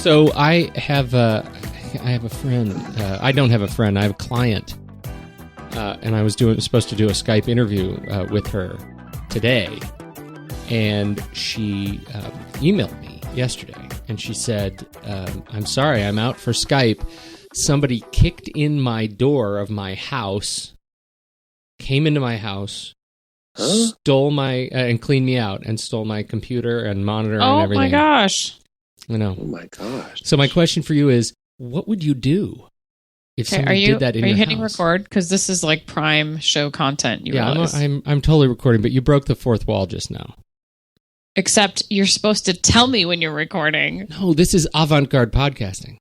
So I have a friend. I don't have a friend. I have a client, and I was supposed to do a Skype interview with her today, and she emailed me yesterday, and she said, "I'm sorry, I'm out for Skype. Somebody kicked in my door of my house, came into my house." Stole my and cleaned me out and stole my computer and monitor and everything. Oh my gosh! I know. Oh my gosh! So my question for you is, what would you do if somebody did that in your house? Are you hitting record? Because this is like prime show content. I'm totally recording, but you broke the fourth wall just now. Except you're supposed to tell me when you're recording. No, this is avant-garde podcasting.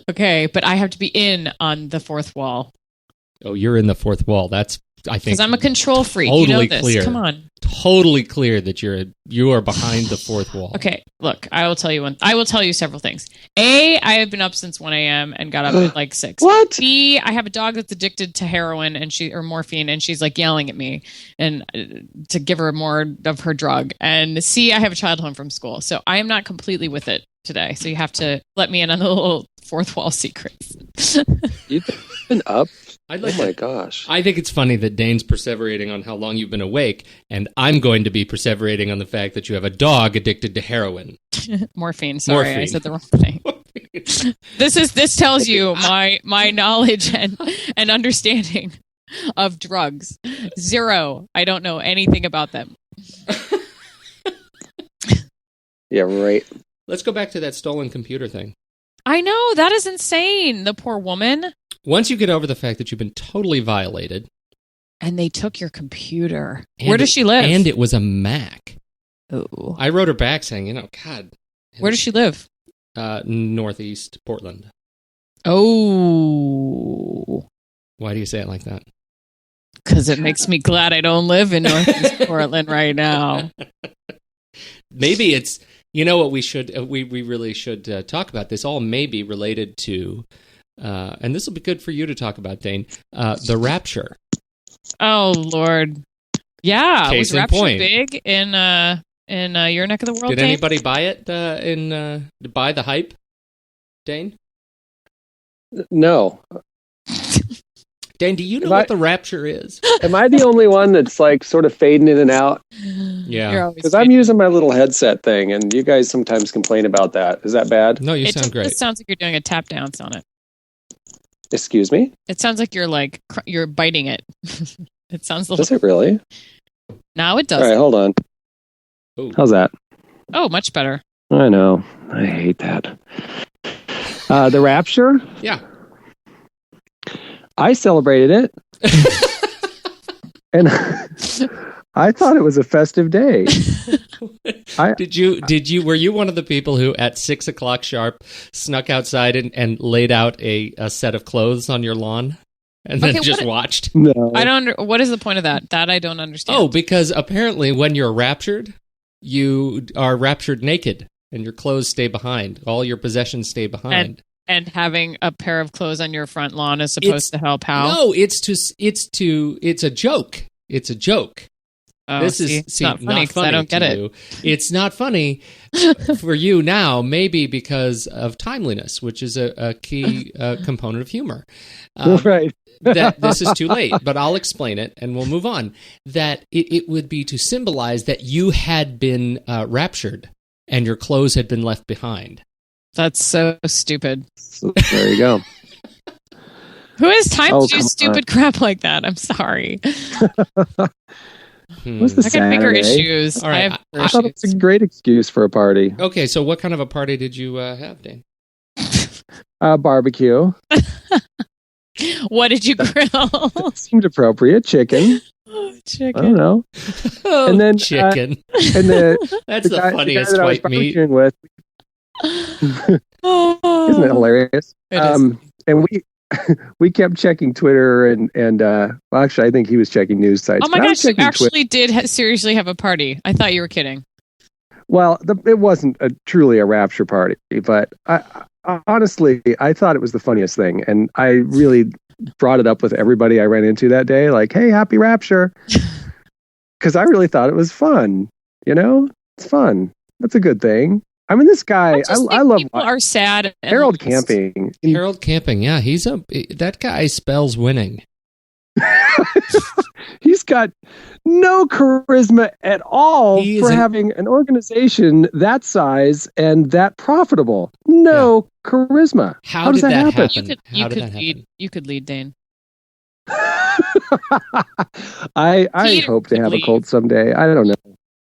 Okay, but I have to be in on the fourth wall. Oh, you're in the fourth wall. That's, I think, because I'm a control freak. Totally you know this. Clear. Come on. Totally clear that you are behind the fourth wall. Okay, look, I will tell you several things. A, I have been up since 1 a.m. and got up at like 6. What? B, I have a dog that's addicted to heroin or morphine, and she's like yelling at me and to give her more of her drug. And C, I have a child home from school, so I am not completely with it today. So you have to let me in on the little fourth wall secrets. You've been up? Oh my gosh. I think it's funny that Dane's perseverating on how long you've been awake, and I'm going to be perseverating on the fact that you have a dog addicted to heroin. Morphine. Sorry, I said the wrong thing. This tells you my knowledge and understanding of drugs. 0. I don't know anything about them. Yeah, right. Let's go back to that stolen computer thing. I know, that is insane. The poor woman. Once you get over the fact that you've been totally violated. And they took your computer. Where does she live? And it was a Mac. Oh. I wrote her back saying, God. Where does she live? Northeast Portland. Oh. Why do you say it like that? Because it makes me glad I don't live in Northeast Portland right now. Maybe it's, you know what we should, we really should talk about this. All may be related to, and this will be good for you to talk about, Dane, the Rapture. Oh, Lord. Yeah. Case was in Rapture point. Big in your neck of the world, Did Dane? anybody buy it buy the hype, Dane? No. Dane, do you know what the Rapture is? Am I the only one that's like sort of fading in and out? Yeah. Because I'm using my little headset thing, and you guys sometimes complain about that. Is that bad? No, you sound great. It sounds like you're doing a tap dance on it. Excuse me? It sounds like you're biting it. It sounds a little... Does it really? Now it does. All right, hold on. Ooh. How's that? Oh, much better. I know. I hate that. The Rapture? Yeah. I celebrated it. And I thought it was a festive day. Were you one of the people who at 6:00 sharp snuck outside and laid out a set of clothes on your lawn and then just watched? No. I don't. What is the point of that? That I don't understand. Oh, because apparently when you're raptured, you are raptured naked and your clothes stay behind. All your possessions stay behind. And having a pair of clothes on your front lawn is supposed to help how? No, it's a joke. It's a joke. Oh, this is not funny because I don't get it. It's not funny for you now, maybe because of timeliness, which is a key component of humor. Right. That this is too late, but I'll explain it and we'll move on. That it would be to symbolize that you had been raptured and your clothes had been left behind. That's so stupid. So, there you go. Who has time to do stupid crap like that? I'm sorry. What's the I got bigger issues. All right. I thought it was a great excuse for a party. Okay, so what kind of a party did you have, Dane? Barbecue. What did you grill? That seemed appropriate. Chicken. Chicken. I don't know. And then chicken. And that's the funniest white meat. With. Isn't it hilarious? It is. And we kept checking Twitter and well, actually, I think he was checking news sites. Oh my gosh, you actually did seriously have a party. I thought you were kidding. Well, it wasn't truly a rapture party, but honestly, I thought it was the funniest thing. And I really brought it up with everybody I ran into that day. Like, hey, happy rapture. Because I really thought it was fun. You know, it's fun. That's a good thing. I mean, this guy, I I love people are sad. and Harold lost. Camping. Harold Camping, yeah, that guy spells winning. He's got no charisma at all for having an organization that size and that profitable. No charisma. How does that happen? You could lead, Dane. I hope to have a cult someday. I don't know.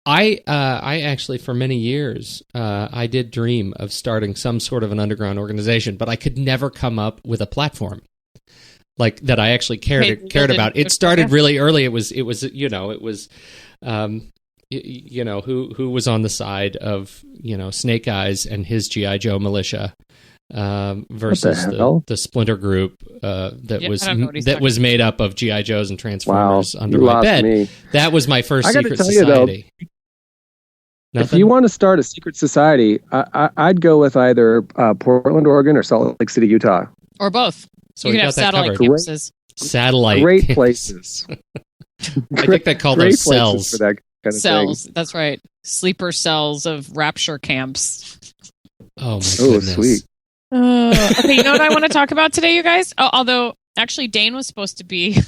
I actually, for many years, I did dream of starting some sort of an underground organization, but I could never come up with a platform like that I actually cared about. It started really early. It was who was on the side of Snake Eyes and his G.I. Joe militia versus the splinter group that was made up of G.I. Joes and Transformers under my bed. Me. That was my first secret society. If you want to start a secret society, I'd go with either Portland, Oregon, or Salt Lake City, Utah, or both. So you can have satellite campuses. Great places. I think they call those cells. For that kind of cells. Thing. That's right. Sleeper cells of rapture camps. Oh my goodness. Sweet. Okay, you know what I want to talk about today, you guys? Although, actually, Dane was supposed to be...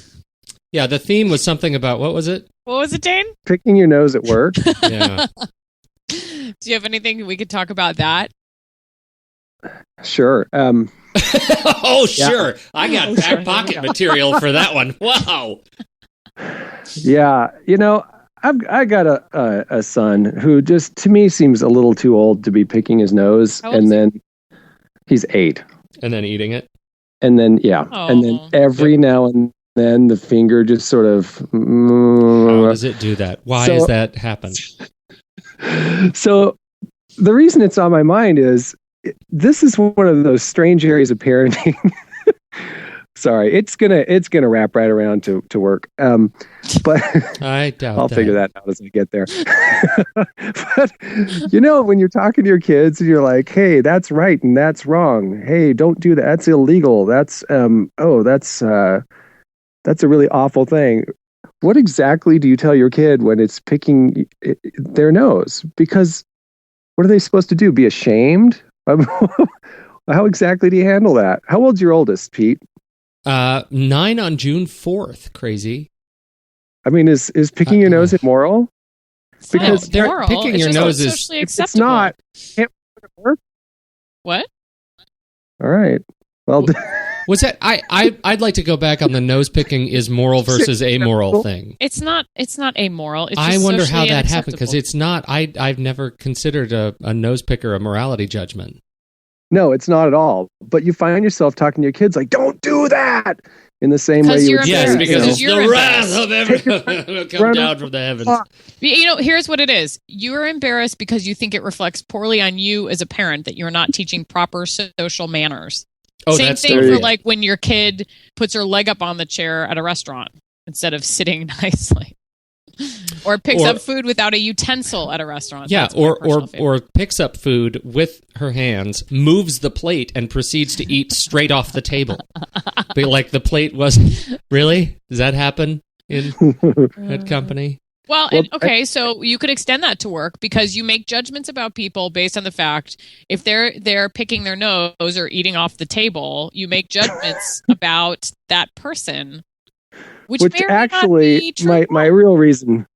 Yeah, the theme was something about... What was it? What was it, Dane? Picking your nose at work. Yeah. Do you have anything we could talk about that? Sure. Oh, sure. I got back pocket material for that one. Wow. Yeah, I got a son who just, to me, seems a little too old to be picking his nose. And then he's 8. And then eating it. And then, and then every now and then the finger just sort of... How does it do that? Why does that happen? So the reason it's on my mind is this is one of those strange areas of parenting. Sorry, it's gonna wrap right around to work. But I doubt I'll figure that out as I get there. But when you're talking to your kids and you're like, "Hey, that's right and that's wrong. Hey, don't do that. That's illegal. That's that's a really awful thing." What exactly do you tell your kid when it's picking their nose? Because what are they supposed to do? Be ashamed? How exactly do you handle that? How old's your oldest, Pete? 9 on June 4th. Crazy. I mean, is picking your nose immoral? Because picking your nose is socially acceptable. It's not. Can't work. What? All right. Well, was that I'd like to go back on the nose picking is moral versus amoral thing. It's not amoral. It's just I wonder how that unacceptable. happened because it's not. I've never considered a nose picker a morality judgment. No, it's not at all. But you find yourself talking to your kids like, "Don't do that," in the same way you would yes, because it's the wrath of heaven will come down from the heavens. Here's what it is. You are embarrassed because you think it reflects poorly on you as a parent that you're not teaching proper social manners. Oh, Same that's thing for like when your kid puts her leg up on the chair at a restaurant instead of sitting nicely. Or picks up food without a utensil at a restaurant. Yeah, or picks up food with her hands, moves the plate, and proceeds to eat straight off the table. Like the plate wasn't... Really? Does that happen in that company? Well, so you could extend that to work because you make judgments about people based on the fact if they're picking their nose or eating off the table, you make judgments about that person. Which actually, my real reason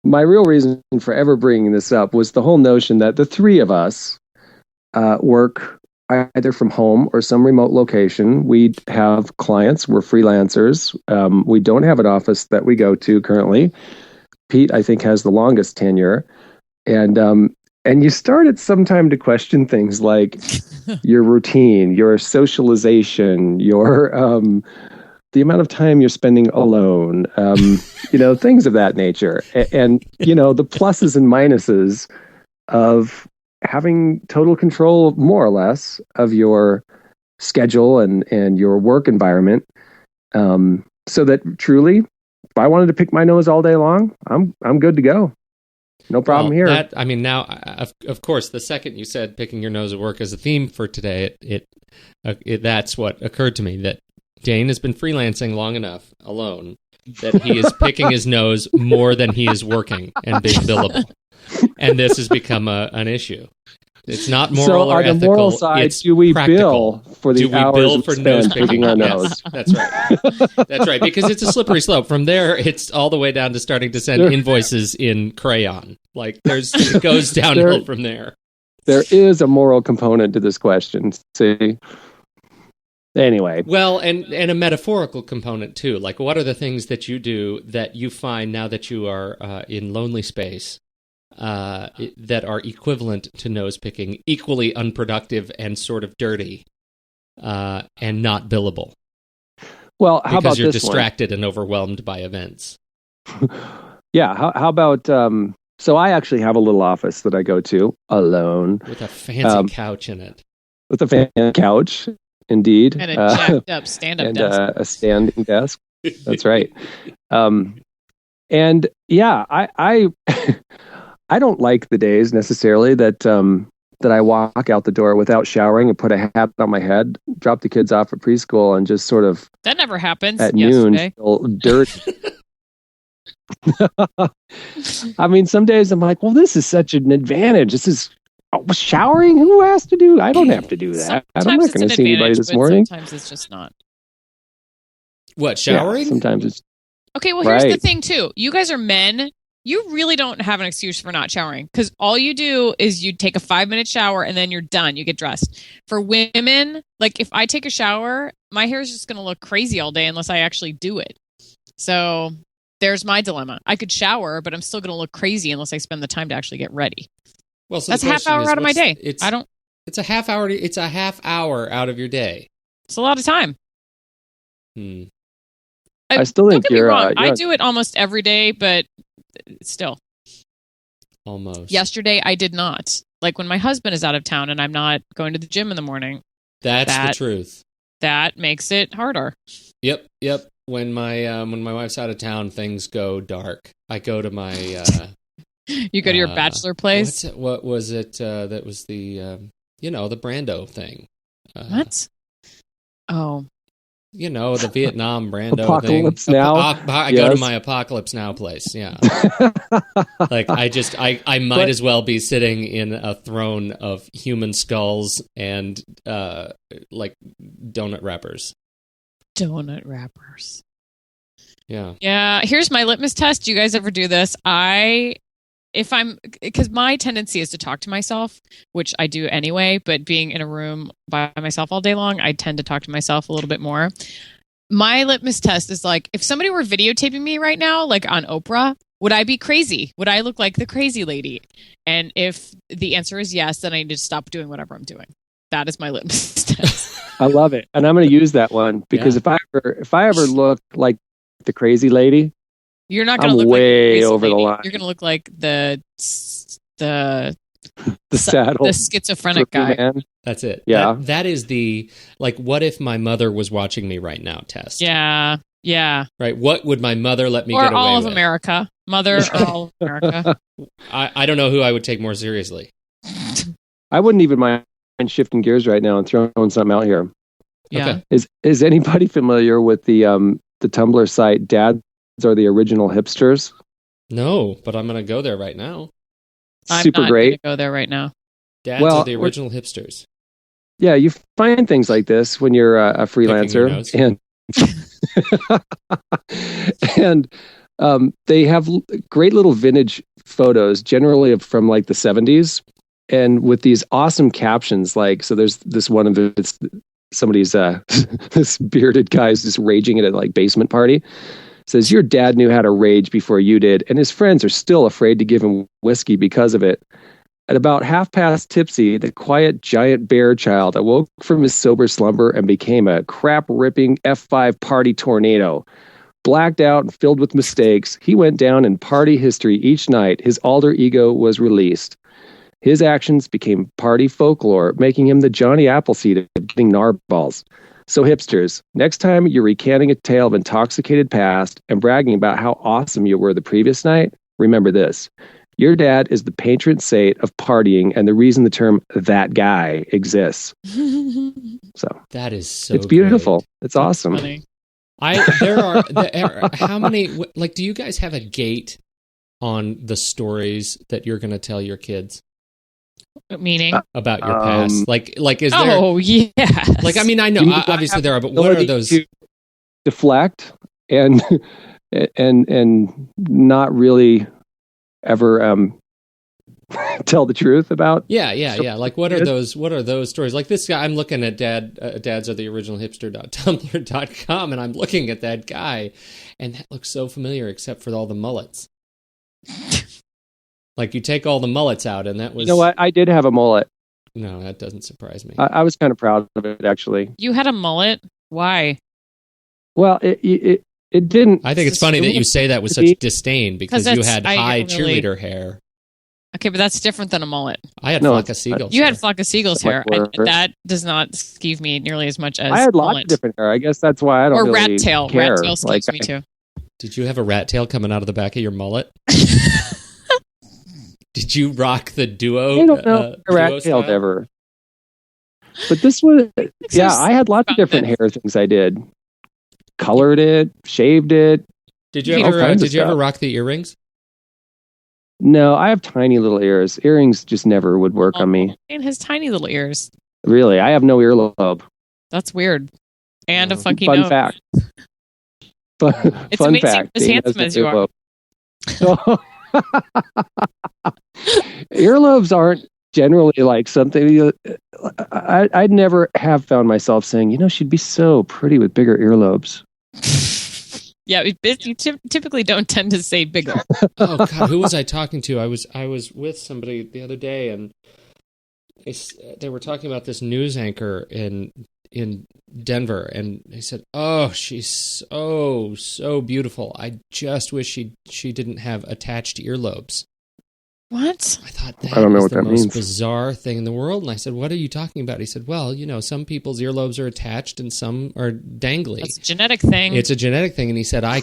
for ever bringing this up was the whole notion that the three of us work either from home or some remote location. We have clients. We're freelancers. We don't have an office that we go to currently. Pete, I think, has the longest tenure. And you start at some time to question things like your routine, your socialization, your... the amount of time you're spending alone, things of that nature. And the pluses and minuses of having total control, more or less, of your schedule and your work environment. So that truly, if I wanted to pick my nose all day long, I'm good to go. No problem here. Now, of course, the second you said picking your nose at work as a theme for today, that's what occurred to me, that Dane has been freelancing long enough alone that he is picking his nose more than he is working and being billable. and this has become an issue. It's not moral So or on the ethical. moral side, it's do we practical. bill for the Do we hours bill we for spend nose picking our Yes, nose? that's right. That's right, because it's a slippery slope. From there, it's all the way down to starting to send Sure. invoices in crayon. Like it goes downhill from there. There is a moral component to this question. See? Anyway, Well, and a metaphorical component too. Like, what are the things that you do that you find now that you are in lonely space that are equivalent to nose picking, equally unproductive and sort of dirty, and not billable? well, how Because about you're this distracted and overwhelmed by events. one? Yeah, how about so I actually have a little office that I go to alone With a fancy couch in it. with a fan couch, indeed. And a jacked up stand up and desk. a standing desk. That's right. And yeah, I I don't like the days necessarily that that I walk out the door without showering and put a hat on my head, drop the kids off at preschool, and just sort of That never happens. at Yesterday. noon feel dirty. I mean, some days I'm like, well, this is such an advantage. This is showering. Who has to do? I don't have to do that. I'm Sometimes not it's going an to see anybody advantage, this but morning. Sometimes it's just not. What, Yeah, showering? sometimes it's Okay, well, here's the Right. thing, too. You guys are men. You really don't have an excuse for not showering because all you do is you take a 5-minute shower and then you're done. You get dressed. For women, like if I take a shower, my hair is just going to look crazy all day unless I actually do it. So there's my dilemma. I could shower, but I'm still going to look crazy unless I spend the time to actually get ready. Well, so That's the a half question hour is, out of my what's- day. It's, I don't. It's a half hour. It's a half hour out of your day. It's a lot of time. Hmm. I still Don't think get me you're, wrong. I you're- do it almost every day, but still. Almost. Yesterday, I did not. Like when my husband is out of town and I'm not going to the gym in the morning, That's the that- truth. that makes it harder. Yep. When my wife's out of town, things go dark. I go to my You go to your bachelor place. what was it? That was the the Brando thing. What? Oh, The Vietnam Brando Apocalypse thing. Now? I go to Yes. my Apocalypse Now place. Yeah. Like I might But- as well be sitting in a throne of human skulls and like donut wrappers. donut wrappers. Yeah. Yeah. Here's my litmus test. Do you guys ever do this? Because my tendency is to talk to myself, which I do anyway, but being in a room by myself all day long, I tend to talk to myself a little bit more. My litmus test is like, if somebody were videotaping me right now, like on Oprah, would I be crazy? Would I look like the crazy lady? And if the answer is yes, then I need to stop doing whatever I'm doing. That is my litmus test. I love it, and I'm going to use that one because Yeah. if I ever look like the crazy lady, You're not going to I'm look way like the crazy over the lady. line. You're going to look like the the saddle, the schizophrenic guy. man. That's it. Yeah. That is the, like, what if my mother was watching me right now test? Yeah, yeah. Right? What would my mother let me Or get away all of with? America, mother, or all of America. I don't know who I would take more seriously. I wouldn't even mind shifting gears right now and throwing something out here. Yeah. Okay. Is anybody familiar with the Tumblr site Dads Are the Original Hipsters? No, but I'm going to go there right now. I'm Super not great. gonna go there right now. Dads Well, are the original hipsters. Yeah, you find things like this when you're a freelancer, Picking and they have great little vintage photos, generally from like the 70s, and with these awesome captions. Like, so there's this one of it's somebody's this bearded guy's just raging at a like basement party. Says, your dad knew how to rage before you did, and his friends are still afraid to give him whiskey because of it. At about 1/2 tipsy, the quiet giant bear child awoke from his sober slumber and became a crap-ripping F5 party tornado. Blacked out and filled with mistakes, he went down in party history each night. His alter ego was released. His actions became party folklore, making him the Johnny Appleseed of getting narballs. So hipsters, next time you're recanting a tale of intoxicated past and bragging about how awesome you were the previous night, remember this. Your dad is the patron saint of partying and the reason the term that guy exists. So That is so it's beautiful. great. It's awesome. Funny. There are how many, like, do you guys have a gate on the stories that you're going to tell your kids Meaning? about your past? Like is there? Oh, yes. Like, I mean, I know obviously there are, but what are those? To deflect and not really ever tell the truth about. Yeah. Like, what are those? What are those stories? Like this guy, I'm looking at dads are the original hipster.tumblr.com, and I'm looking at that guy, and that looks so familiar, except for all the mullets. Like, you take all the mullets out, and that was. You know what? I did have a mullet. No, that doesn't surprise me. I was kind of proud of it, actually. You had a mullet? Why? Well, it didn't. I think it's funny that you say that with such disdain, because you had high cheerleader hair. Okay, but that's different than a mullet. I had Flock of Seagulls. You had Flock of Seagulls hair. That does not skeeve me nearly as much as I had lots mullet. of different hair. I guess that's why I don't really rat tail. care. Rat tail skeeves me too. Did you have a rat tail coming out of the back of your mullet? Did you rock the duo? I don't know a rat tailed ever. But this was, I had lots of different hair things I did. Colored it, shaved it. Did you ever rock the earrings? No, I have tiny little ears. Earrings just never would work on me. And his tiny little ears. Really, I have no earlobe. That's weird. And a funky fun nose. fact. It's fun amazing fact. as handsome as you are. Earlobes aren't generally like something. I'd never have found myself saying, she'd be so pretty with bigger earlobes. Yeah, you typically don't tend to say bigger. Oh God, who was I talking to? I was with somebody the other day, and they were talking about this news anchor in Denver, and they said, "Oh, she's so beautiful. I just wish she didn't have attached earlobes." What? I thought that I don't know was what the that most means. bizarre thing in the world. And I said, "What are you talking about?" He said, "Well, some people's earlobes are attached and some are dangly. It's a genetic thing. It's a genetic thing." And he said, I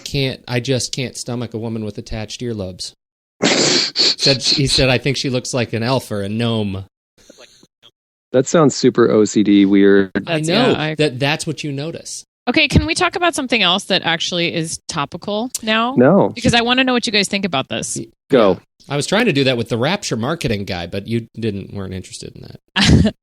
just can't stomach a woman with attached earlobes." He said, "I think she looks like an elf or a gnome." That sounds super OCD weird. I know that's what you notice. Okay, can we talk about something else that actually is topical now? No. Because I want to know what you guys think about this. Go. Yeah. I was trying to do that with the Rapture marketing guy, but you weren't interested in that.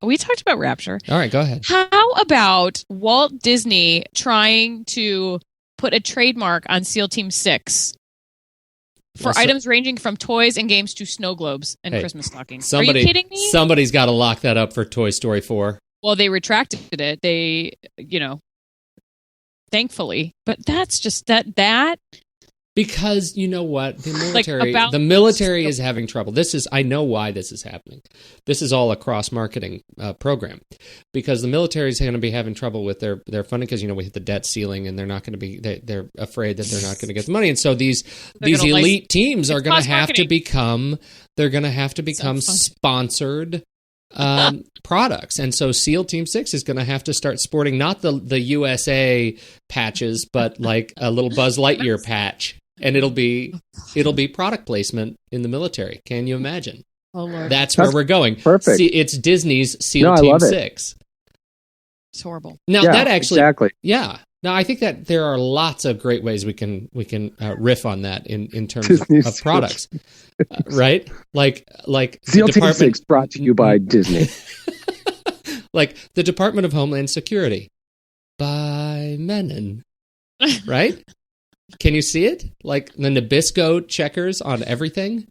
We talked about Rapture. All right, go ahead. How about Walt Disney trying to put a trademark on SEAL Team 6 for items ranging from toys and games to snow globes and Christmas stockings? Are you kidding me? Somebody's got to lock that up for Toy Story 4. Well, they retracted it. They, thankfully. But that's just that. Because you know what? The military is having trouble. I know why this is happening. This is all a cross-marketing program. Because the military is going to be having trouble with their funding because, we hit the debt ceiling and they're not going to be, they're afraid that they're not going to get the money. And so these elite teams are going to have to become, sponsored products. And so SEAL Team 6 is going to have to start sporting not the USA patches, but like a little Buzz Lightyear patch. And it'll be product placement in the military. Can you imagine? Oh, Lord. That's where we're going. Perfect. See, it's Disney's SEAL Team 6. It's horrible. Now that actually, exactly. Yeah. Now I think that there are lots of great ways we can riff on that in terms of products, right? Like SEAL Team 6 brought to you by Disney. Like the Department of Homeland Security by Menon, right? Can you see it? Like the Nabisco checkers on everything.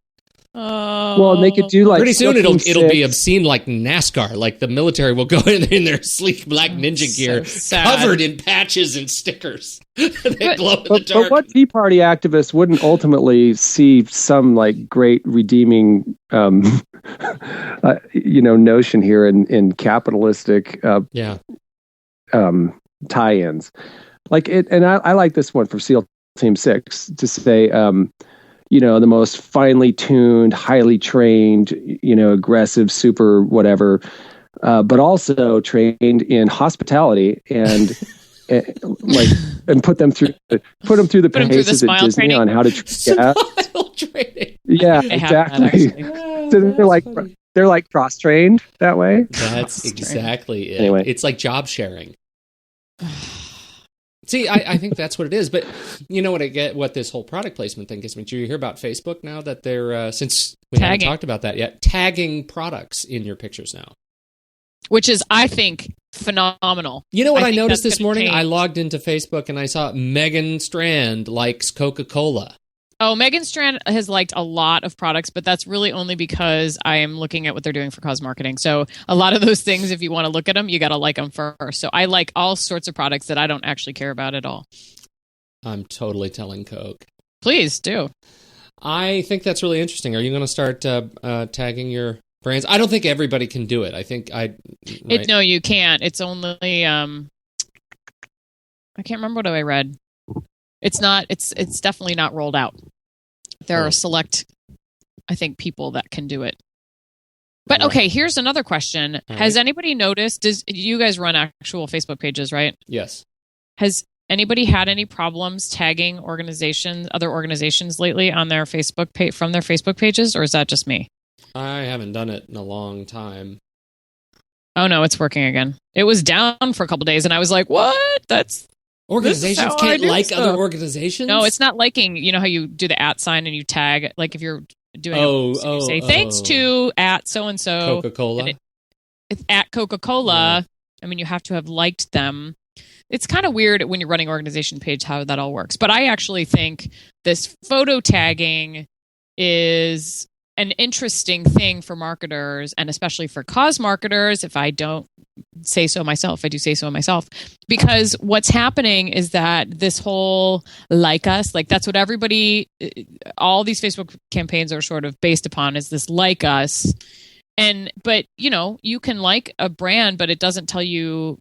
Well, and they could do like pretty soon it'll be obscene like NASCAR. Like the military will go in their sleek black ninja gear, covered in patches and stickers. They glow in the dark. But what Tea Party activists wouldn't ultimately see some like great redeeming, notion here in capitalistic, tie-ins, like it. And I like this one for SEAL Team 6 to say, the most finely tuned, highly trained, aggressive, super whatever, but also trained in hospitality and put them through the paces at Disney training. On how to training. Yeah, exactly. So they're like cross trained that way. That's exactly it. Anyway, it's like job sharing. See, I think that's what it is. But you know what this whole product placement thing gets me? Do you hear about Facebook now that they're, since we haven't talked about that yet, tagging products in your pictures now? Which is, I think, phenomenal. You know what I noticed this morning? I logged into Facebook and I saw Megan Strand likes Coca-Cola. Oh, Megan Strand has liked a lot of products, but that's really only because I am looking at what they're doing for cause marketing. So a lot of those things, if you want to look at them, you got to like them first. So I like all sorts of products that I don't actually care about at all. I'm totally telling Coke. Please do. I think that's really interesting. Are you going to start tagging your brands? I don't think everybody can do it. I think No, you can't. It's only I can't remember what I read. It's definitely not rolled out. There are select, I think, people that can do it. But okay, here's another question. Has anybody noticed, you guys run actual Facebook pages, right? Yes. Has anybody had any problems tagging other organizations lately on their Facebook page, from their Facebook pages, or is that just me? I haven't done it in a long time. Oh no, it's working again. It was down for a couple days and I was like, what? Organizations can't like other organizations? No, it's not liking. You know how you do the @ sign and you tag, like if you're doing say thanks to @ so-and-so. Coca-Cola? It's @ Coca-Cola. Yeah. I mean, you have to have liked them. It's kind of weird when you're running organization page how that all works. But I actually think this photo tagging is an interesting thing for marketers, and especially for cause marketers, if I don't say so myself, I do say so myself, because what's happening is that this whole like us, like that's what everybody, all these Facebook campaigns are sort of based upon, is this like us. But you can like a brand, but it doesn't tell you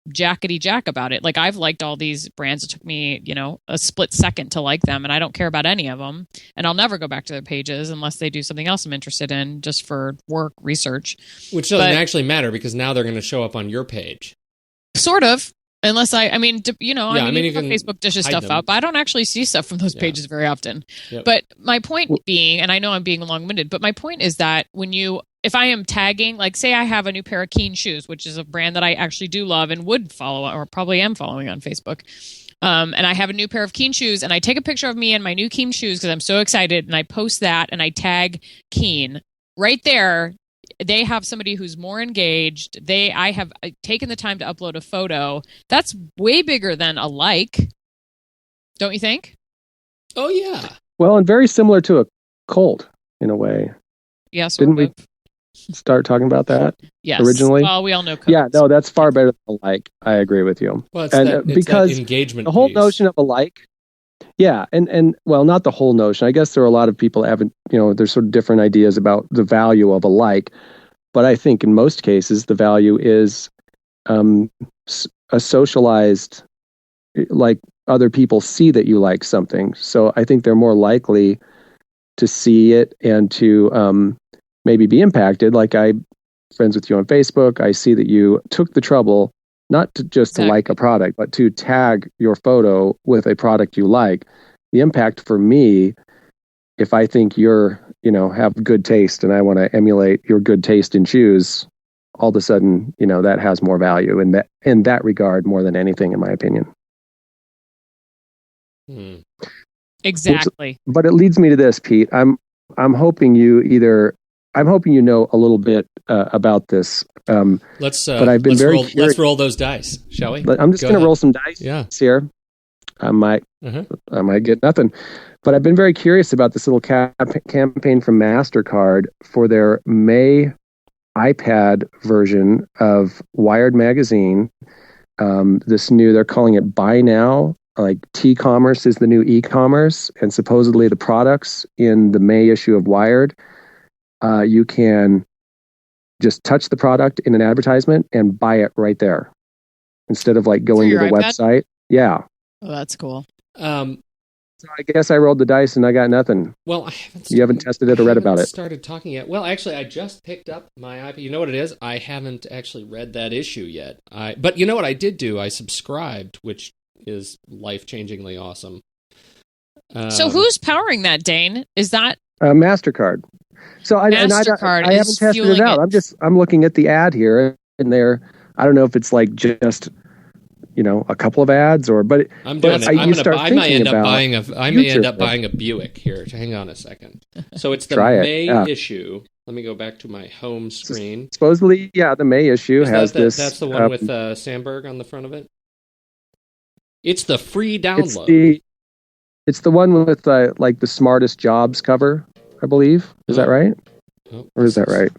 jackety jack about it. Like I've liked all these brands. It took me, a split second to like them, and I don't care about any of them. And I'll never go back to their pages unless they do something else I'm interested in, just for work research. Which doesn't actually matter because now they're going to show up on your page. Sort of. Unless Facebook dishes stuff up. I don't actually see stuff from those pages very often. Yep. But my point being, and I know I'm being long-winded, but my point is that if I am tagging, like say I have a new pair of Keen shoes, which is a brand that I actually do love and would follow, or probably am following on Facebook, and I have a new pair of Keen shoes, and I take a picture of me and my new Keen shoes because I'm so excited, and I post that, and I tag Keen. Right there, they have somebody who's more engaged. I have taken the time to upload a photo. That's way bigger than a like. Don't you think? Oh, yeah. Well, and very similar to a cult in a way. Yes. Didn't we start talking about that originally? Well, we all know cults. Yeah, no, that's far better than a like. I agree with you. Well, because that engagement the whole piece. Notion of a like, yeah, and well, not the whole notion. I guess there are a lot of people that haven't, there's sort of different ideas about the value of a like. But I think in most cases, the value is a socialized, like other people see that you like something. So I think they're more likely to see it and to maybe be impacted. Like I'm friends with you on Facebook. I see that you took the trouble not to just to like a product, but to tag your photo with a product you like. The impact for me, if I think you're, have good taste and I want to emulate your good taste in shoes, all of a sudden, that has more value in that regard more than anything, in my opinion. Exactly. But it leads me to this, Pete. I'm hoping you know a little bit about this. But I've been let's roll those dice, shall we? I'm just going to roll some dice here. I might get nothing. But I've been very curious about this little campaign from MasterCard for their May iPad version of Wired magazine. They're calling it Buy Now. Like T-commerce is the new e-commerce, and supposedly the products in the May issue of Wired, you can just touch the product in an advertisement and buy it right there instead of like going to the website. Yeah. Oh, that's cool. So I guess I rolled the dice and I got nothing. Well, you haven't tested it or read about it. Started talking yet? Well, actually, I just picked up my iPad. You know what it is? I haven't actually read that issue yet. But you know what I did do? I subscribed, which is life-changingly awesome. So who's powering that, Dane? Is that MasterCard? So I haven't tested it out. I'm looking at the ad here, and I don't know if it's like just a couple of ads, but I'm doing it. I may end up buying a future. Buick here. Hang on a second. So it's the Try it, May yeah. issue. Let me go back to my home screen. Supposedly, the May issue has this. That's the one with Sandberg on the front of it. It's the free download. It's the one with like the smartest jobs cover, I believe. Is that right? Oh, or is that right?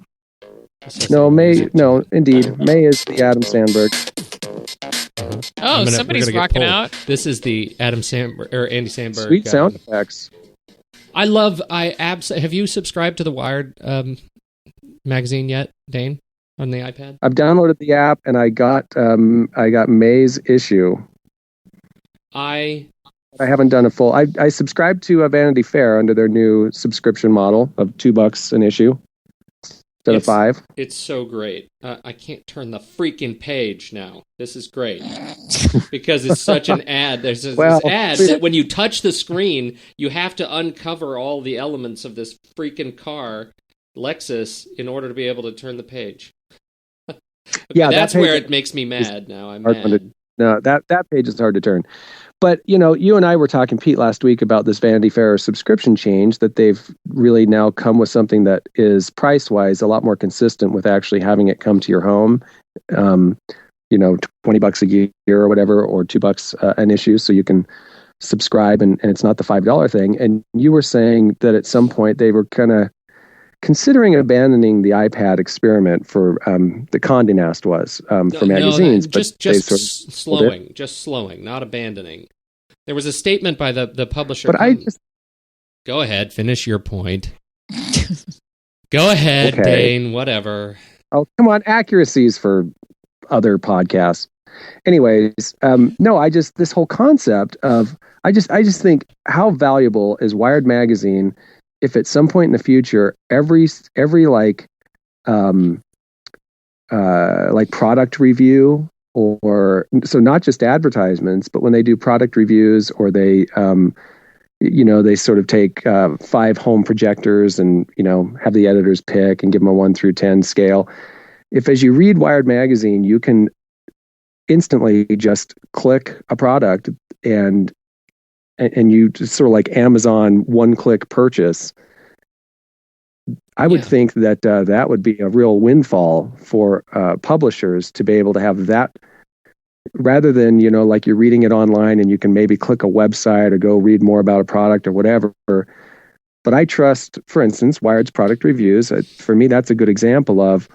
No, May. No, indeed, May is the Adam Sandberg. Oh, somebody's rocking out. This is the Adam Sandberg or Andy Sandberg. Sweet sound effects. Have you subscribed to the Wired magazine yet, Dane, on the iPad? I've downloaded the app and I got May's issue. I haven't done a full. I subscribed to Vanity Fair under their new subscription model of $2 an issue instead of $5. It's so great. I can't turn the freaking page now. This is great because it's such an ad. There's this ad that when you touch the screen, you have to uncover all the elements of this freaking car, Lexus, in order to be able to turn the page. That's where it makes me mad. Now I'm mad. No, that page is hard to turn. But, you and I were talking, Pete, last week about this Vanity Fair subscription change that they've really now come with something that is price-wise a lot more consistent with actually having it come to your home. $20 a year or whatever, or $2 an issue, so you can subscribe, and it's not the $5 thing. And you were saying that at some point they were kind of considering abandoning the iPad experiment for the Condé Nast was for magazines, just slowing, not abandoning. There was a statement by the publisher. But go ahead, finish your point. Go ahead, okay. Dane. Whatever. Oh, come on, accuracies for other podcasts. Anyways, this whole concept of I just think how valuable is Wired magazine if at some point in the future, every like product review or so not just advertisements, but when they do product reviews or they, they sort of take 5 home projectors and, have the editors pick and give them a 1 through 10 scale. If as you read Wired magazine, you can instantly just click a product and you just sort of like Amazon one-click purchase, I would think that that would be a real windfall for publishers to be able to have that, rather than, like you're reading it online and you can maybe click a website or go read more about a product or whatever. But I trust, for instance, Wired's product reviews. For me, that's a good example of,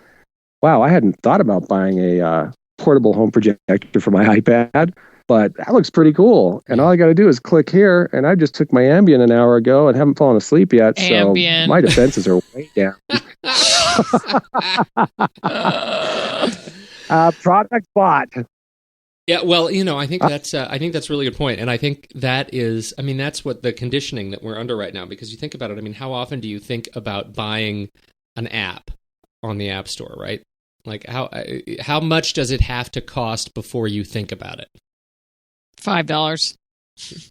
wow, I hadn't thought about buying a portable home projector for my iPad, but that looks pretty cool. And all I got to do is click here, and I just took my Ambien an hour ago and haven't fallen asleep yet. Ambien. So my defenses are way down. Product bot. Yeah, well, I think that's a really good point, and I think that is, that's what the conditioning that we're under right now. Because you think about it, how often do you think about buying an app on the App Store, right? Like how much does it have to cost before you think about it? $5.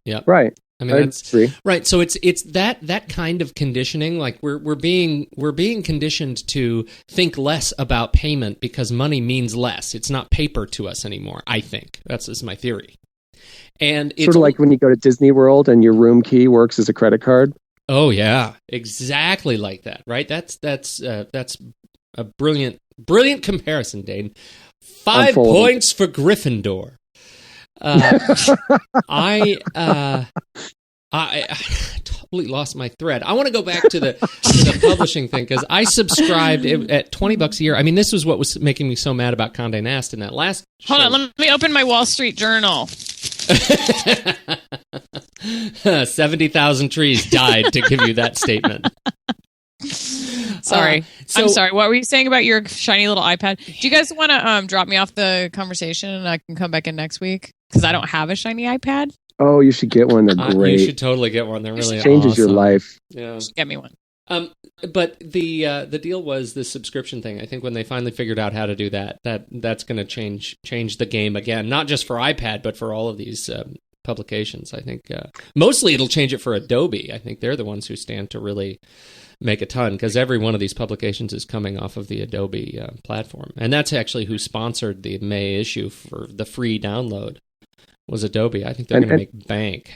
Yeah. Right. That's right. So it's that kind of conditioning. Like we're being conditioned to think less about payment because money means less. It's not paper to us anymore. I think that's my theory. And it's sort of like when you go to Disney World and your room key works as a credit card. Oh yeah, exactly like that. Right. That's a brilliant comparison, Dane. 5 points for Gryffindor. I totally lost my thread. I want to go back to the publishing thing because I subscribed at $20 a year. this was what was making me so mad about Condé Nast in that last show. Hold on, let me open my Wall Street Journal. 70,000 trees died to give you that statement. Sorry. I'm sorry. What were you saying about your shiny little iPad? Do you guys want to drop me off the conversation and I can come back in next week? Because I don't have a shiny iPad. Oh, you should get one. They're great. You should totally get one. They're really changes awesome. Your life. Yeah. Get me one. But the deal was the subscription thing. I think when they finally figured out how to do that's going to change the game again, not just for iPad, but for all of these publications. I think mostly it'll change it for Adobe. I think they're the ones who stand to really make a ton because every one of these publications is coming off of the Adobe platform. And that's actually who sponsored the May issue for the free download. was Adobe. I think they're going to make bank.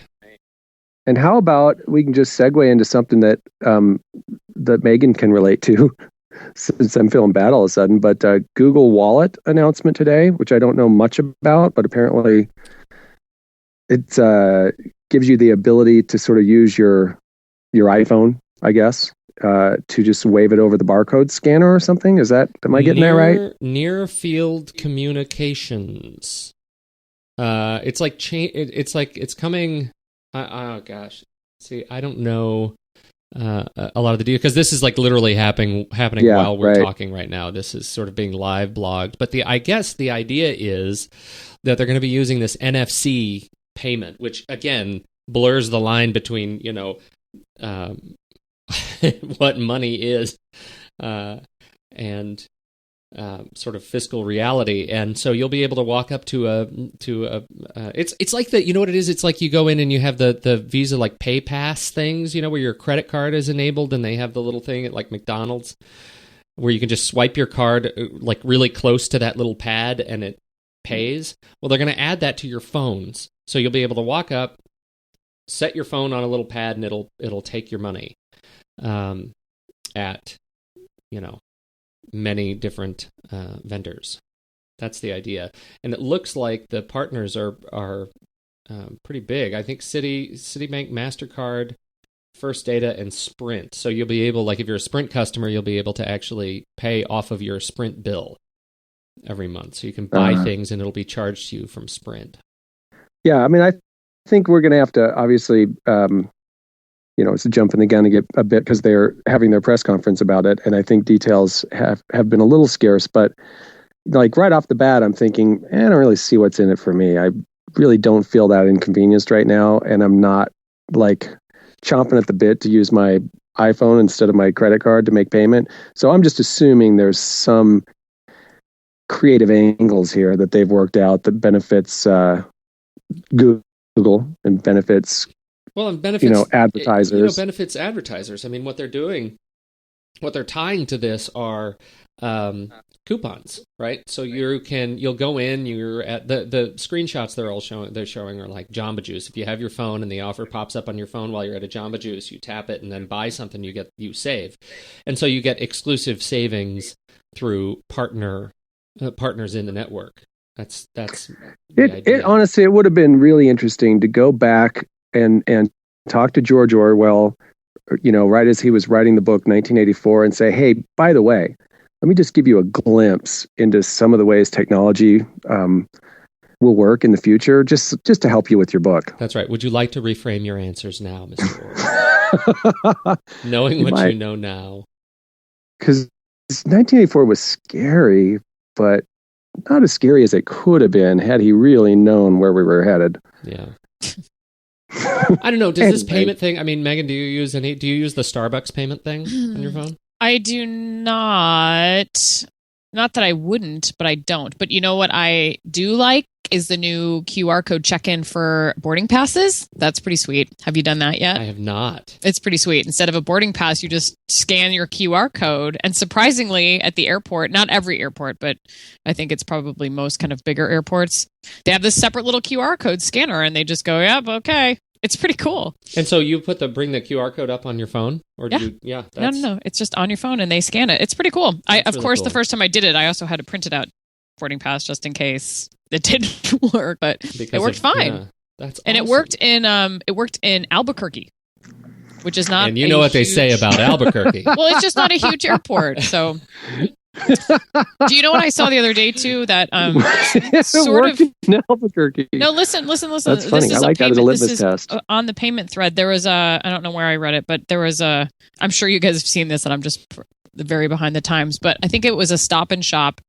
And how about we can just segue into something that that Megan can relate to, since I'm feeling bad all of a sudden. But Google Wallet announcement today, which I don't know much about, but apparently it gives you the ability to sort of use your iPhone, I guess, to just wave it over the barcode scanner or something. Am I getting that right? Near field communications. It's like it's coming. Oh gosh, see, I don't know a lot of the details, because this is like literally happening while we're talking right now. This is sort of being live blogged, but I guess the idea is that they're going to be using this NFC payment, which again blurs the line between what money is and sort of fiscal reality. And so you'll be able to walk up to a it's like the, you know what it is? It's like you go in and you have the Visa like Pay Pass things, where your credit card is enabled, and they have the little thing at like McDonald's where you can just swipe your card like really close to that little pad and it pays. Well, they're going to add that to your phones. So you'll be able to walk up, set your phone on a little pad, and it'll take your money at many different vendors. That's the idea, and it looks like the partners are pretty big. I think Citibank, MasterCard, First Data, and Sprint. So you'll be able, like if you're a Sprint customer, you'll be able to actually pay off of your Sprint bill every month. So you can buy things and it'll be charged to you from Sprint. Yeah, I mean, I think we're going to have to obviously it's a jump in the gun to get a bit, because they're having their press conference about it, and I think details have been a little scarce. But like right off the bat, I'm thinking, I don't really see what's in it for me. I really don't feel that inconvenienced right now, and I'm not like chomping at the bit to use my iPhone instead of my credit card to make payment. So I'm just assuming there's some creative angles here that they've worked out that benefits Google and benefits. Well, and benefits advertisers. Benefits advertisers. I mean, what they're doing, what they're tying to this are coupons, right? So you'll go in. You're at the screenshots they're showing are like Jamba Juice. If you have your phone and the offer pops up on your phone while you're at a Jamba Juice, you tap it and then buy something. You save, and so you get exclusive savings through partners in the network. That's it. Honestly, it would have been really interesting to go back and talk to George Orwell, right as he was writing the book 1984, and say, hey, by the way, let me just give you a glimpse into some of the ways technology will work in the future, just to help you with your book. That's right. Would you like to reframe your answers now, Mr. Orwell? Knowing what you know now. Because 1984 was scary, but not as scary as it could have been had he really known where we were headed. Yeah. I don't know. Does this payment thing? I mean, Megan, do you use the Starbucks payment thing on your phone? I do not. Not that I wouldn't, but I don't. But you know what I do like is the new QR code check-in for boarding passes. That's pretty sweet. Have you done that yet? I have not. It's pretty sweet. Instead of a boarding pass, you just scan your QR code. And surprisingly, at the airport, not every airport, but I think it's probably most kind of bigger airports, they have this separate little QR code scanner, and they just go, yep, okay. It's pretty cool. And so you bring the QR code up on your phone? Or No. It's just on your phone and they scan it. It's pretty cool. The first time I did it, I also had to print it out boarding pass just in case it didn't work, but it worked fine. Yeah, that's awesome. And it worked in Albuquerque, which is not. And you know what they say about Albuquerque. Well, it's just not a huge airport, so. Do you know what I saw the other day too? That sort of in Albuquerque. No, listen. That's funny. I like that as a litmus test. On the payment thread, there was I don't know where I read it, but there was I'm sure you guys have seen this, and I'm just very behind the times, but I think it was a Stop and Shop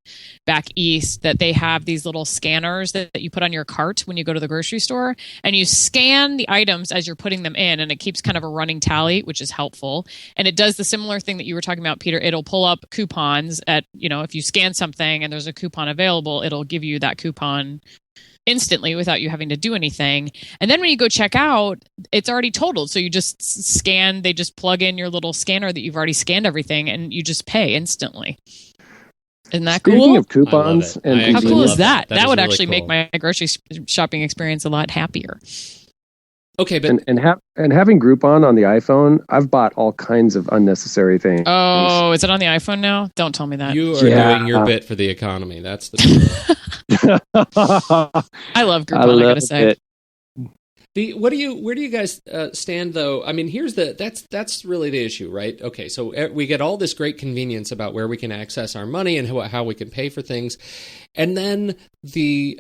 back east that they have these little scanners that you put on your cart when you go to the grocery store, and you scan the items as you're putting them in, and it keeps kind of a running tally, which is helpful. And it does the similar thing that you were talking about, Peter. It'll pull up coupons at, if you scan something and there's a coupon available, it'll give you that coupon instantly without you having to do anything. And then when you go check out, it's already totaled. So you just scan, they just plug in your little scanner that you've already scanned everything, and you just pay instantly. Isn't that Speaking cool? of coupons I love it. and I How actually cool love is that? that. That is would really actually cool. make my grocery shopping experience a lot happier. Okay, but and having Groupon on the iPhone, I've bought all kinds of unnecessary things. Oh, is it on the iPhone now? Don't tell me that. you are Yeah. doing your bit for the economy. That's the truth. I love Groupon, I gotta say. Where do you guys stand though? I mean, that's really the issue, right? Okay, so we get all this great convenience about where we can access our money and how we can pay for things, and then the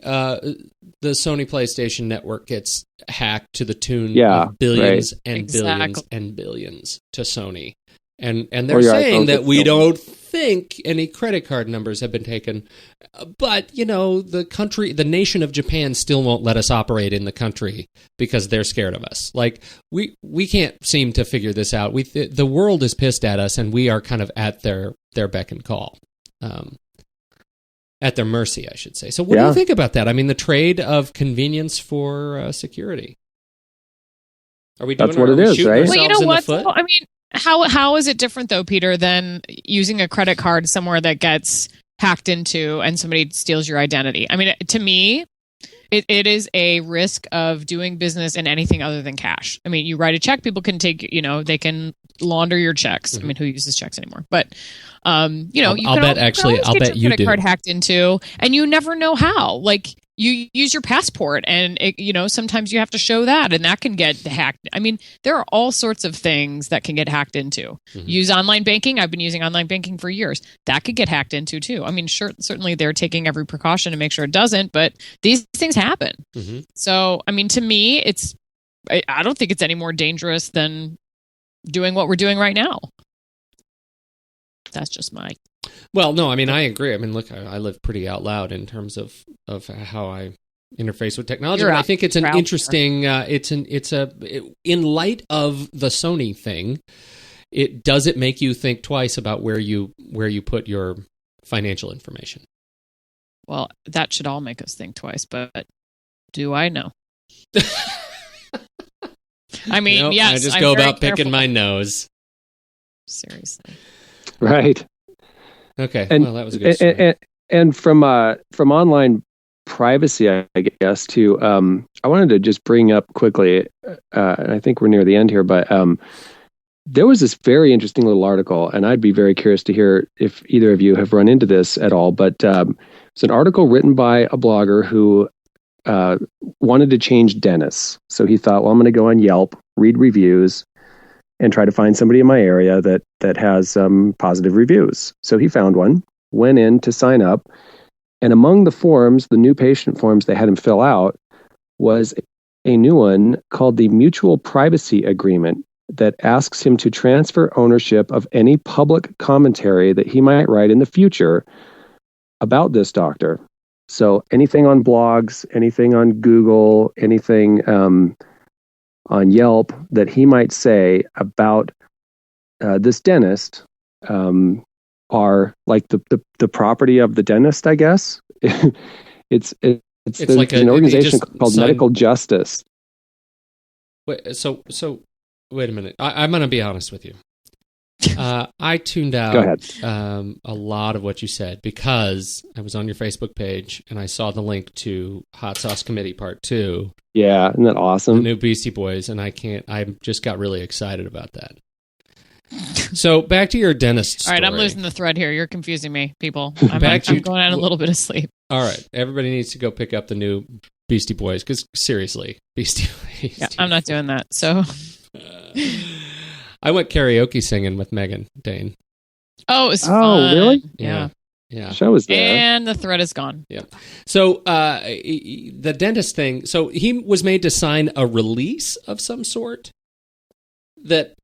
Sony PlayStation Network gets hacked to the tune of billions and billions and billions to Sony, and they're saying that we don't think any credit card numbers have been taken, but the nation of Japan still won't let us operate in the country because they're scared of us. Like we can't seem to figure this out. The world is pissed at us, and we are kind of at their beck and call, at their mercy, I should say. So what do you think about that? I mean, the trade of convenience for security. Are we doing That's what it is, right? Well, you know what? I mean, how is it different though, Peter, than using a credit card somewhere that gets hacked into and somebody steals your identity? I mean, to me, it is a risk of doing business in anything other than cash. I mean, you write a check, people can take, they can launder your checks. Mm-hmm. I mean, who uses checks anymore? But I'll bet you do. Card hacked into, and you never know how. Like you use your passport, and sometimes you have to show that, and that can get hacked. I mean, there are all sorts of things that can get hacked into. Mm-hmm. Use online banking. I've been using online banking for years. That could get hacked into too. I mean, certainly they're taking every precaution to make sure it doesn't, but these things happen. Mm-hmm. So, I mean, to me, I don't think it's any more dangerous than doing what we're doing right now. That's just my... Well, no, I mean, I agree. I mean, look, I live pretty out loud in terms of how I interface with technology. I think it's an interesting. In light of the Sony thing, does it make you think twice about where you put your financial information? Well, that should all make us think twice, but do I know? I mean, yes. I just go about picking my nose. Seriously. Right. Okay. Well, that was a good story. And from online privacy, I guess, too, I wanted to just bring up quickly, and I think we're near the end here, but there was this very interesting little article, and I'd be very curious to hear if either of you have run into this at all, but it's an article written by a blogger who wanted to change dentists. So he thought, well, I'm going to go on Yelp, read reviews, and try to find somebody in my area that has positive reviews. So he found one, went in to sign up, and among the forms, the new patient forms they had him fill out, was a new one called the Mutual Privacy Agreement that asks him to transfer ownership of any public commentary that he might write in the future about this doctor. So anything on blogs, anything on Google, anything on Yelp that he might say about this dentist are like the property of the dentist, I guess. It's like an organization called Medical Justice. Wait, so wait a minute. I'm going to be honest with you. I tuned out a lot of what you said because I was on your Facebook page and I saw the link to Hot Sauce Committee Part 2. Yeah, isn't that awesome? The new Beastie Boys, and I just got really excited about that. So back to your dentist story. All right, I'm losing the thread here. You're confusing me, people. I'm going on a little bit of sleep. All right, everybody needs to go pick up the new Beastie Boys because seriously, Beastie Boys. Yeah, I'm not doing that. So I went karaoke singing with Megan Dane. Oh, it was fun. Oh, really? Yeah. Show was there. And the thread is gone. Yeah. So the dentist thing. So he was made to sign a release of some sort that,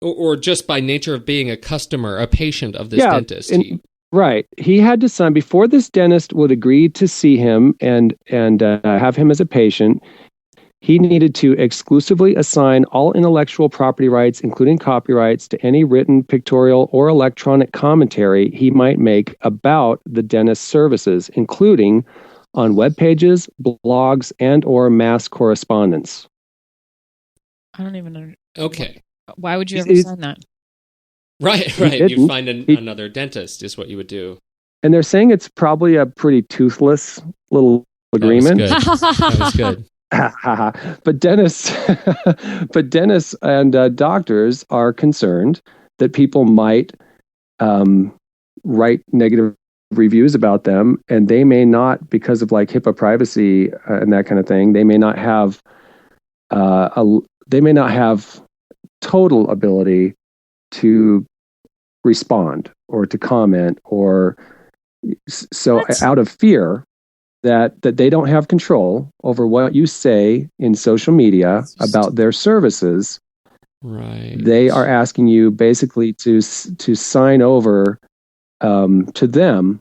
or just by nature of being a customer, a patient of this dentist. Right. He had to sign before this dentist would agree to see him and have him as a patient. He needed to exclusively assign all intellectual property rights, including copyrights, to any written, pictorial, or electronic commentary he might make about the dentist's services, including on web pages, blogs, and or mass correspondence. I don't even know. Okay. Why would you ever sign that? Right. You find another dentist is what you would do. and they're saying it's probably a pretty toothless little agreement. That was good. But dentists and doctors are concerned that people might write negative reviews about them, and they may not, because of like HIPAA privacy and that kind of thing, they may not have total ability to respond or to comment, or so What? out of fear that they don't have control over what you say in social media about their services. Right. They are asking you basically to sign over to them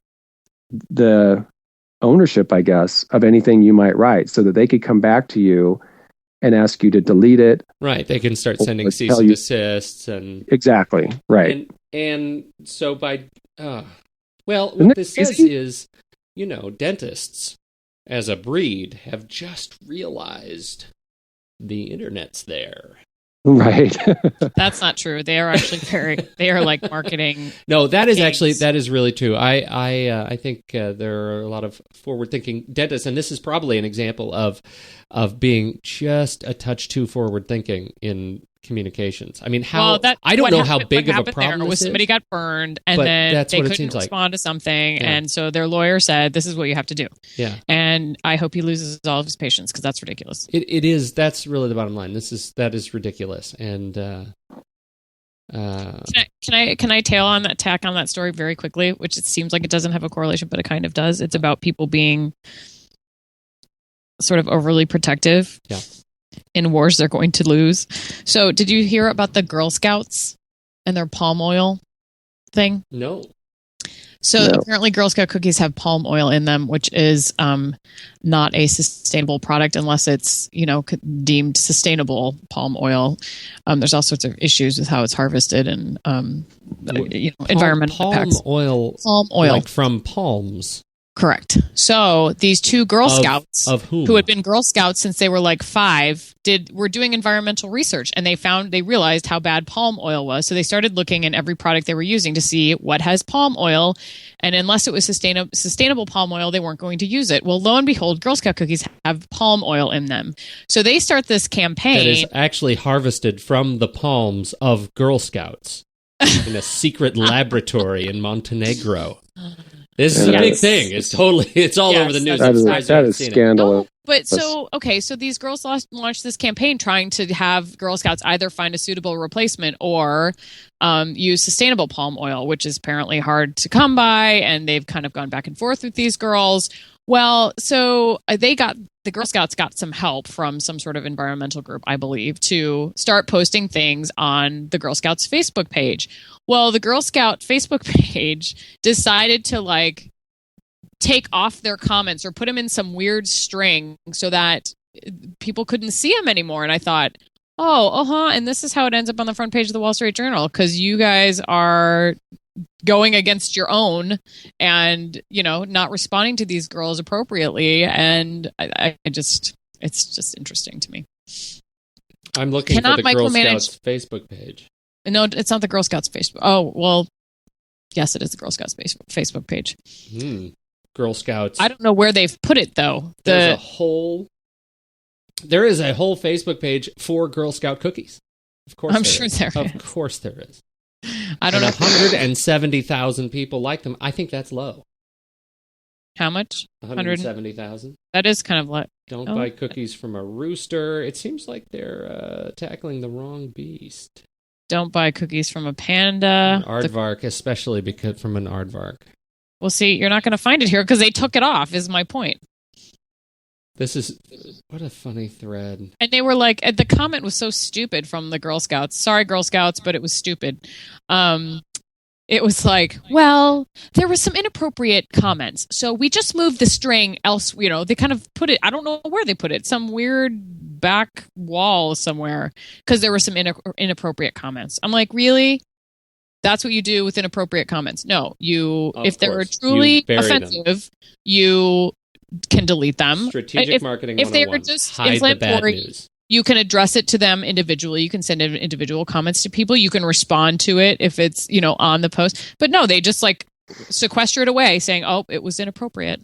the ownership, I guess, of anything you might write, so that they could come back to you and ask you to delete it. Right. They can start sending Or cease tell and you- desists and Exactly. Right. and so by well, Isn't what it this says crazy? is, dentists as a breed have just realized the internet's there. Right. That's not true. They are actually they are like marketing. No, that is Thanks. actually really true. I think there are a lot of forward-thinking dentists, and this is probably an example of being just a touch too forward-thinking in communications. I mean, I don't know how big of a problem was this somebody is. got burned, and but then that's they what it couldn't seems like. respond to something, Yeah. and so their lawyer said, "This is what you have to do." Yeah, And I hope he loses all of his patients, because that's ridiculous. it is. That's really the bottom line. That is ridiculous, and Can I tack on that story very quickly, which it seems like it doesn't have a correlation, but it kind of does. It's about people being sort of overly protective Yeah. in wars they're going to lose. So did you hear about the Girl Scouts and their palm oil thing? no. So No. apparently Girl Scout cookies have palm oil in them, which is not a sustainable product unless it's, deemed sustainable palm oil. There's all sorts of issues with how it's harvested and, environmental palm impacts. oil, Palm oil. like from palms. Correct. So these two Girl Scouts Of whom? who had been Girl Scouts since they were like 5 were doing environmental research, and they realized how bad palm oil was. So they started looking in every product they were using to see what has palm oil, and unless it was sustainable palm oil, they weren't going to use it. Well, lo and behold, Girl Scout cookies have palm oil in them. So they start this campaign that is actually harvested from the palms of Girl Scouts in a secret laboratory in Montenegro. This is a big Yes. thing. It's all Yes, over the news. that's I'm That is surprised you that haven't is seen it. scandalous. But so these girls launched this campaign trying to have Girl Scouts either find a suitable replacement or use sustainable palm oil, which is apparently hard to come by, and they've kind of gone back and forth with these girls. Well, so the Girl Scouts got some help from some sort of environmental group, I believe, to start posting things on the Girl Scouts Facebook page. Well, the Girl Scout Facebook page decided to take off their comments or put them in some weird string so that people couldn't see them anymore. And I thought, and this is how it ends up on the front page of the Wall Street Journal, because you guys are going against your own and, not responding to these girls appropriately. And it's just interesting to me. I'm looking Cannot for the Girl micromanage- Scouts Facebook page. No, it's not the Girl Scouts Facebook. Oh, well, yes, it is the Girl Scouts Facebook page. Girl Scouts. I don't know where they've put it, though. There is a whole Facebook page for Girl Scout cookies. Of course, I'm sure there Of is. course, there is. I don't And know 170,000 people like them. I think that's low. how much. 170,000. That is kind of Don't Oh. buy cookies from a rooster. It seems like they're tackling the wrong beast. don't buy cookies from a panda. An aardvark, especially because from an aardvark. Well, see, you're not going to find it here because they took it off, is my point. This is what a funny thread. And they were like, the comment was so stupid from the Girl Scouts. Sorry, Girl Scouts, but it was stupid. It was like, well, there were some inappropriate comments, so we just moved the string else. They kind of put it, I don't know where they put it, some weird back wall somewhere, because there were some inappropriate comments. I'm like, really? That's what you do with inappropriate comments? No, if they're course. truly You bury them. offensive, you can delete them. Strategic marketing if they 101. were just Hide the bad inflammatory, news. you can address it to them individually. You can send individual comments to people. You can respond to it if it's, on the post. But no, they just sequester it away, saying, "Oh, it was inappropriate."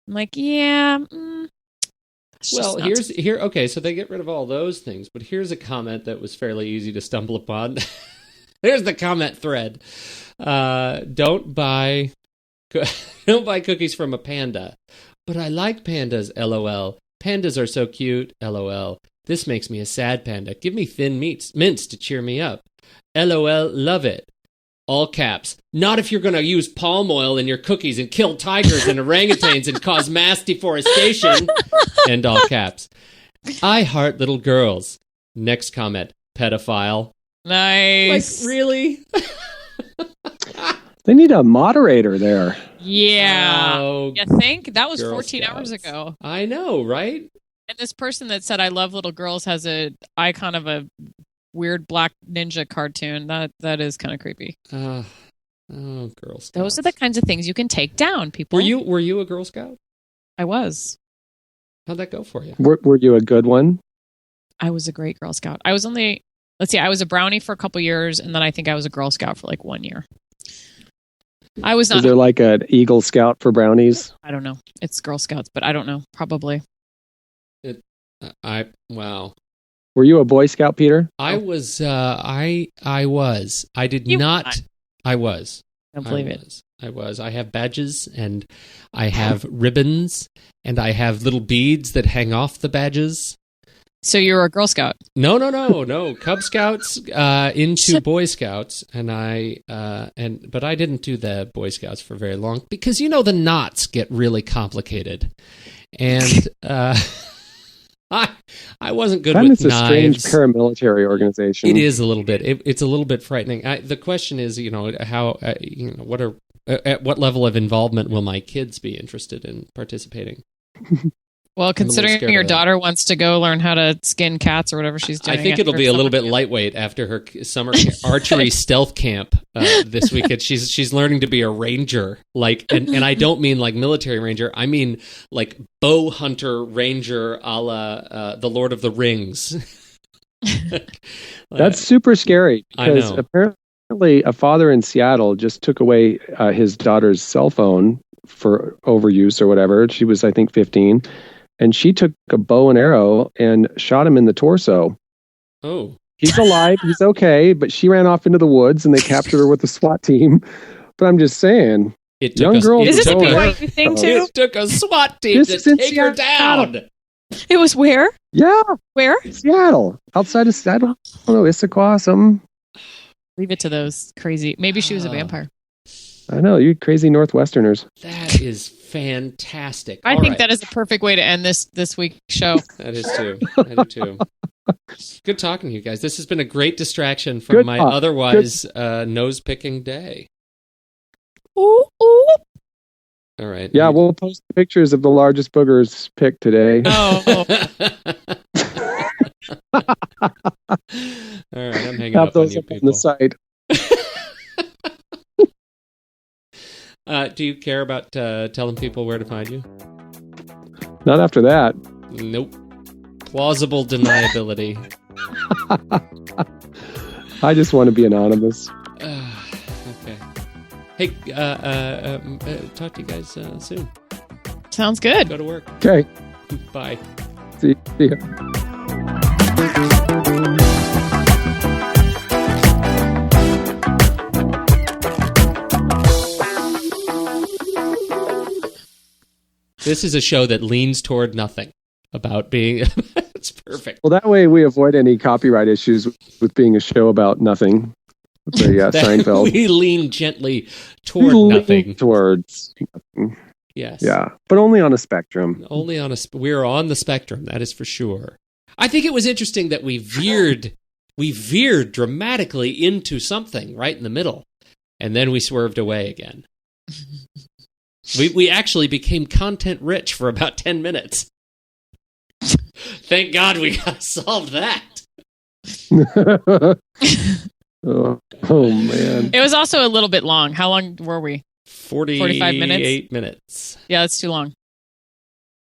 I'm like, yeah. It's just Well, not- okay, so they get rid of all those things, but here's a comment that was fairly easy to stumble upon. There's the comment thread. Don't buy cookies from a panda. But I like pandas, LOL. Pandas are so cute, LOL. This makes me a sad panda. Give me thin mints to cheer me up. LOL, love it. All caps. Not if you're going to use palm oil in your cookies and kill tigers and orangutans and cause mass deforestation. And all caps. I heart little girls. Next comment. Pedophile. nice. Like, really? They need a moderator there. Yeah. Oh, You think? That was Girl 14 hours Scouts. ago. I know, right? And this person that said I love little girls has a icon of a weird black ninja cartoon. That is kind of creepy. Oh, Girl Scouts. Those are the kinds of things you can take down, people. Were you a Girl Scout? I was. How'd that go for you? Were you a good one? I was a great Girl Scout. I was only, let's see, I was a brownie for a couple years, and then I think I was a Girl Scout for like 1 year. I was Is not, there like an Eagle Scout for brownies? I don't know. It's Girl Scouts, but I don't know. Probably. Wow. Were you a Boy Scout, Peter? I was. I was. I did You not. not. I was. I don't believe I it. was. I was. I have badges and I have ribbons and I have little beads that hang off the badges. So you were a Girl Scout. No. Cub Scouts into Boy Scouts, and but I didn't do the Boy Scouts for very long because the knots get really complicated, and I wasn't good That with is a strange knives. paramilitary organization. It is a little bit. It's a little bit frightening. The question is, how, at what level of involvement will my kids be interested in participating? Well, little considering scared your of that. daughter wants to go learn how to skin cats or whatever she's doing. I think it'll after be a little summer bit camp. lightweight after her summer archery stealth camp this weekend. She's learning to be a ranger, and I don't mean like military ranger. I mean like bow hunter ranger, a la the Lord of the Rings. That's super scary I because know. apparently a father in Seattle just took away his daughter's cell phone for overuse or whatever. She was, I think, 15. And she took a bow and arrow and shot him in the torso. Oh, He's alive. He's okay. But she ran off into the woods and they captured her with the SWAT team. But I'm just saying, it took Young us. girls Is this a Don't worry. BYU thing too? It took a SWAT team This to is in take her Seattle. down. It was where? yeah, Where? Seattle, outside of Seattle. I don't know, Issaquah, something. Leave it to those crazy. Maybe she was a Ah. vampire. I know, you crazy Northwesterners. That is fantastic. I All think right. that is a perfect way to end this week's show. That is too. I do too. Good talking to you guys. This has been a great distraction from Good my talk. otherwise nose picking day. Ooh, ooh. All right. Yeah, we'll post pictures of the largest boogers picked today. Oh, All right, I'm hanging Have up on those you up on people. the site. Do you care about telling people where to find you? Not after that. Nope. Plausible deniability. I just want to be anonymous. Okay. Hey, talk to you guys soon. sounds good. Go to work. Okay, Bye. see ya. This is a show that leans toward nothing about being. It's perfect. Well, that way we avoid any copyright issues with being a show about nothing. The Seinfeld. We lean gently We toward lean nothing. towards, Yes. yeah, but only on a spectrum. Only on we're on the spectrum, that is for sure. I think it was interesting that we veered dramatically into something right in the middle, and then we swerved away again. We actually became content rich for about 10 minutes. Thank God we solved that. oh man. It was also a little bit long. How long were we? 45 minutes? 8 minutes. Yeah, that's too long.